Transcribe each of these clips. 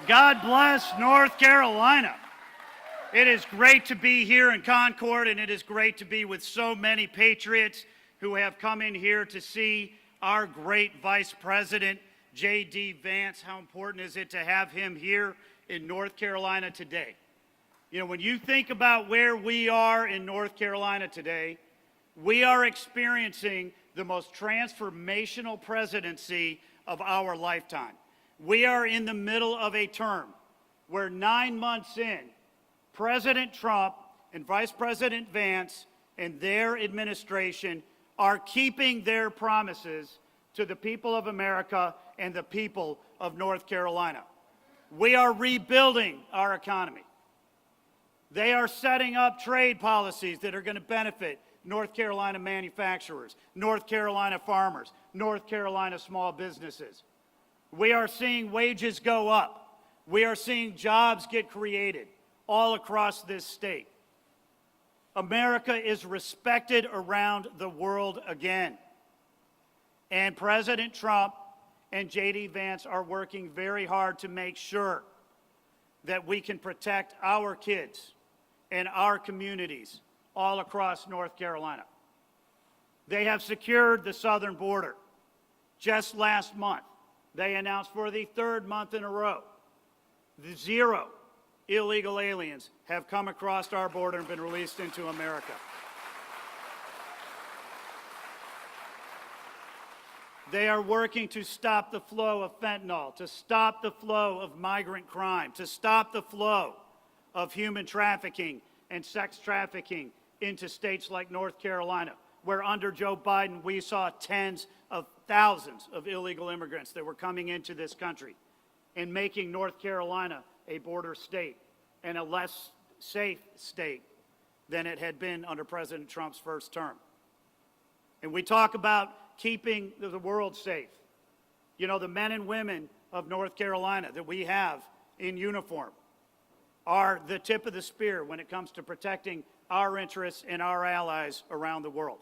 God bless North Carolina. It is great to be here in Concord, and it is great to be with so many patriots who have come in here to see our great Vice President JD Vance. How important is it to have him here in North Carolina today? You know, when you think about where we are in North Carolina today, we are experiencing the most transformational presidency of our lifetime. We are in the middle of a term where 9 months in, President Trump and Vice President Vance and their administration are keeping their promises to the people of America and the people of North Carolina. We are rebuilding our economy. They are setting up trade policies that are going to benefit North Carolina manufacturers, North Carolina farmers, North Carolina small businesses. We are seeing wages go up. We are seeing jobs get created all across this state. America is respected around the world again. And President Trump and JD Vance are working very hard to make sure that we can protect our kids and our communities all across North Carolina. They have secured the southern border. Just last month, they announced for the third month in a row, 0 illegal aliens have come across our border and been released into America. They are working to stop the flow of fentanyl, to stop the flow of migrant crime, to stop the flow of human trafficking and sex trafficking into states like North Carolina, where under Joe Biden we saw tens of thousands of illegal immigrants that were coming into this country and making North Carolina a border state and a less safe state than it had been under President Trump's first term. And we talk about keeping the world safe. You know, the men and women of North Carolina that we have in uniform are the tip of the spear when it comes to protecting our interests and our allies around the world.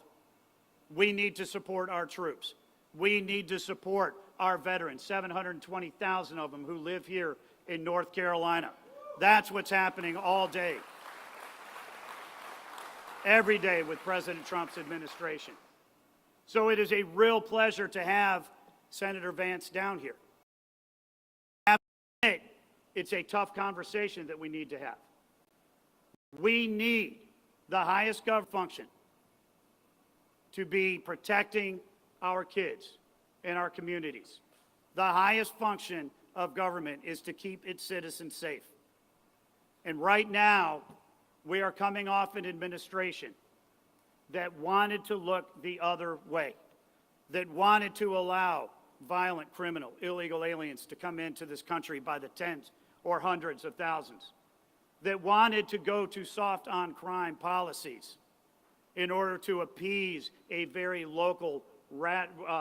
We need to support our troops. We need to support our veterans, 720,000 of them who live here in North Carolina. That's what's happening all day, every day with President Trump's administration. So it is a real pleasure to have Senator Vance down here. It's a tough conversation that we need to have. We need the highest government function to be protecting our kids and our communities. The highest function of government is to keep its citizens safe. And right now, we are coming off an administration that wanted to look the other way, that wanted to allow violent, criminal, illegal aliens to come into this country by the tens or hundreds of thousands, that wanted to go to soft on crime policies in order to appease a very local,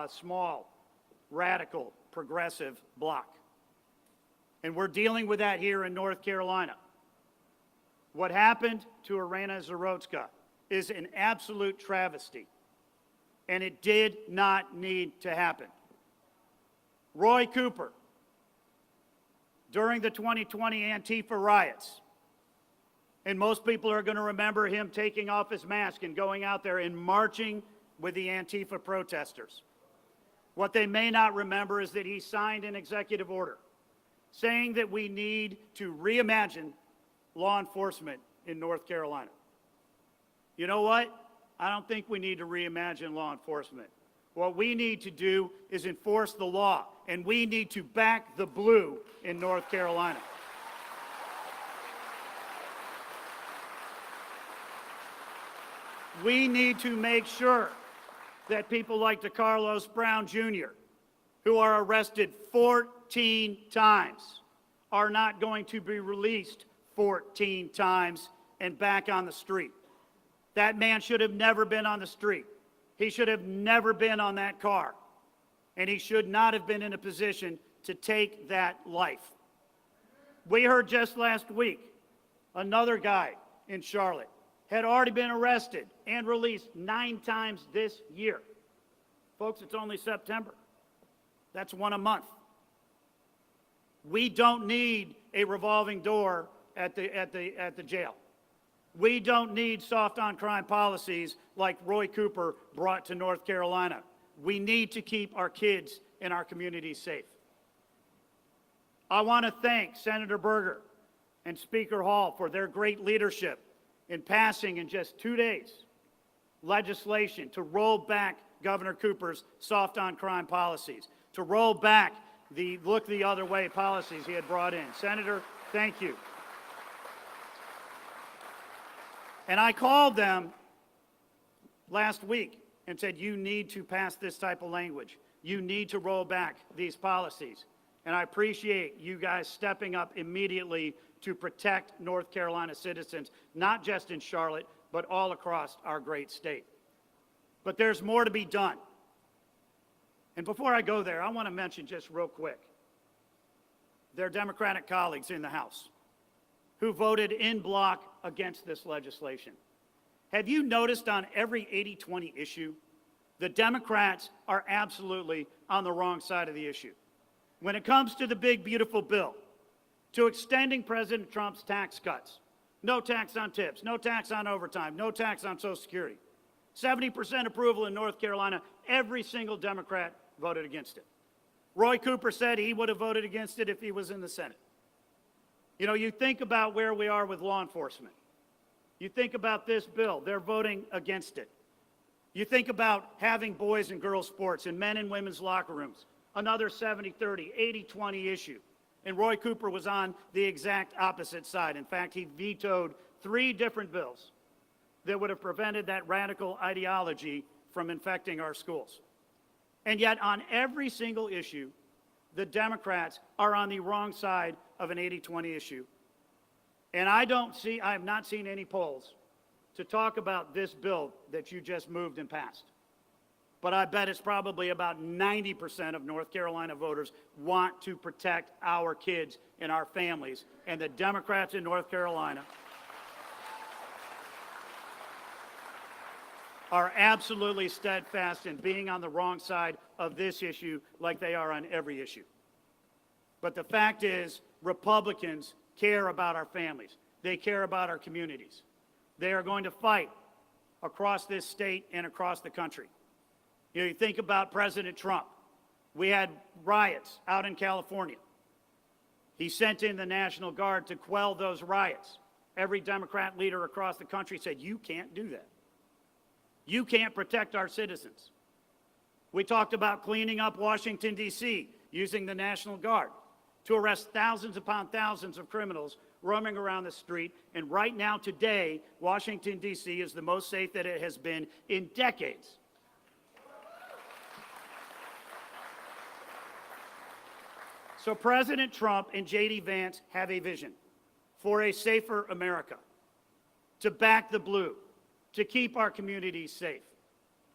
small, radical, progressive bloc. And we're dealing with that here in North Carolina. What happened to Irina Zarotska is an absolute travesty, and it did not need to happen. Roy Cooper, during the 2020 Antifa riots, and most people are going to remember him taking off his mask and going out there and marching with the Antifa protesters. What they may not remember is that he signed an executive order saying that we need to reimagine law enforcement in North Carolina. You know what? I don't think we need to reimagine law enforcement. What we need to do is enforce the law, and we need to back the blue in North Carolina. We need to make sure that people like DeCarlos Brown Jr., who are arrested 14 times, are not going to be released 14 times and back on the street. That man should have never been on the street. He should have never been on that car. And he should not have been in a position to take that life. We heard just last week, another guy in Charlotte had already been arrested and released 9 times this year. Folks, it's only September. That's one a month. We don't need a revolving door at the jail. We don't need soft on crime policies like Roy Cooper brought to North Carolina. We need to keep our kids and our communities safe. I want to thank Senator Berger and Speaker Hall for their great leadership in passing in just 2 days legislation to roll back Governor Cooper's soft on crime policies, to roll back the look the other way policies he had brought in. Senator, thank you. And I called them last week and said, you need to pass this type of language. You need to roll back these policies. And I appreciate you guys stepping up immediately to protect North Carolina citizens, not just in Charlotte, but all across our great state. But there's more to be done. And before I go there, I want to mention just real quick their Democratic colleagues in the House who voted in bloc against this legislation. Have you noticed on every 80-20 issue, the Democrats are absolutely on the wrong side of the issue? When it comes to the big, beautiful bill, to extending President Trump's tax cuts, no tax on tips, no tax on overtime, no tax on Social Security, 70% approval in North Carolina, every single Democrat voted against it. Roy Cooper said he would have voted against it if he was in the Senate. You know, you think about where we are with law enforcement. You think about this bill, they're voting against it. You think about having boys and girls sports in men and women's locker rooms, another 70-30, 80-20 issue. And Roy Cooper was on the exact opposite side. In fact, he vetoed 3 different bills that would have prevented that radical ideology from infecting our schools. And yet, on every single issue, the Democrats are on the wrong side of an 80-20 issue. And I have not seen any polls to talk about this bill that you just moved and passed. But I bet it's probably about 90% of North Carolina voters want to protect our kids and our families. And the Democrats in North Carolina are absolutely steadfast in being on the wrong side of this issue like they are on every issue. But the fact is, Republicans care about our families. They care about our communities. They are going to fight across this state and across the country. You know, you think about President Trump. We had riots out in California. He sent in the National Guard to quell those riots. Every Democrat leader across the country said, you can't do that. You can't protect our citizens. We talked about cleaning up Washington, D.C., using the National Guard to arrest thousands upon thousands of criminals roaming around the street. And right now, today, Washington, D.C. is the most safe that it has been in decades. So President Trump and JD Vance have a vision for a safer America, to back the blue, to keep our communities safe,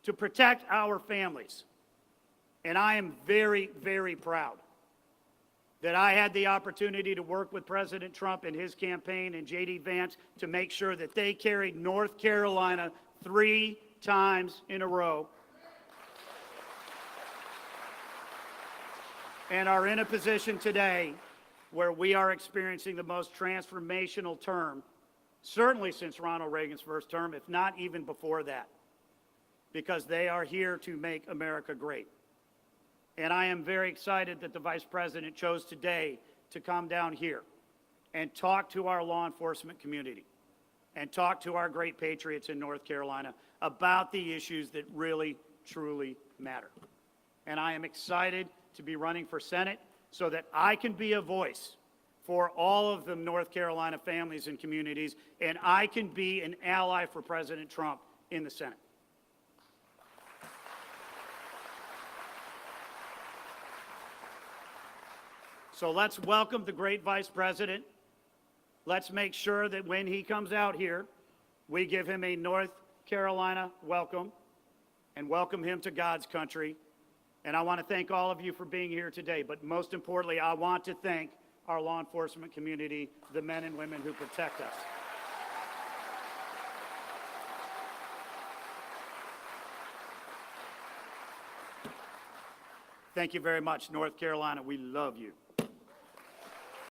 to protect our families. And I am very, very proud that I had the opportunity to work with President Trump and his campaign and JD Vance to make sure that they carried North Carolina 3 times in a row and are in a position today where we are experiencing the most transformational term, certainly since Ronald Reagan's first term, if not even before that, because they are here to make America great. And I am very excited that the Vice President chose today to come down here and talk to our law enforcement community and talk to our great patriots in North Carolina about the issues that really, truly matter. And I am excited to be running for Senate so that I can be a voice for all of the North Carolina families and communities, and I can be an ally for President Trump in the Senate. So let's welcome the great Vice President. Let's make sure that when he comes out here, we give him a North Carolina welcome and welcome him to God's country. And I want to thank all of you for being here today. But most importantly, I want to thank our law enforcement community, the men and women who protect us. Thank you very much, North Carolina. We love you.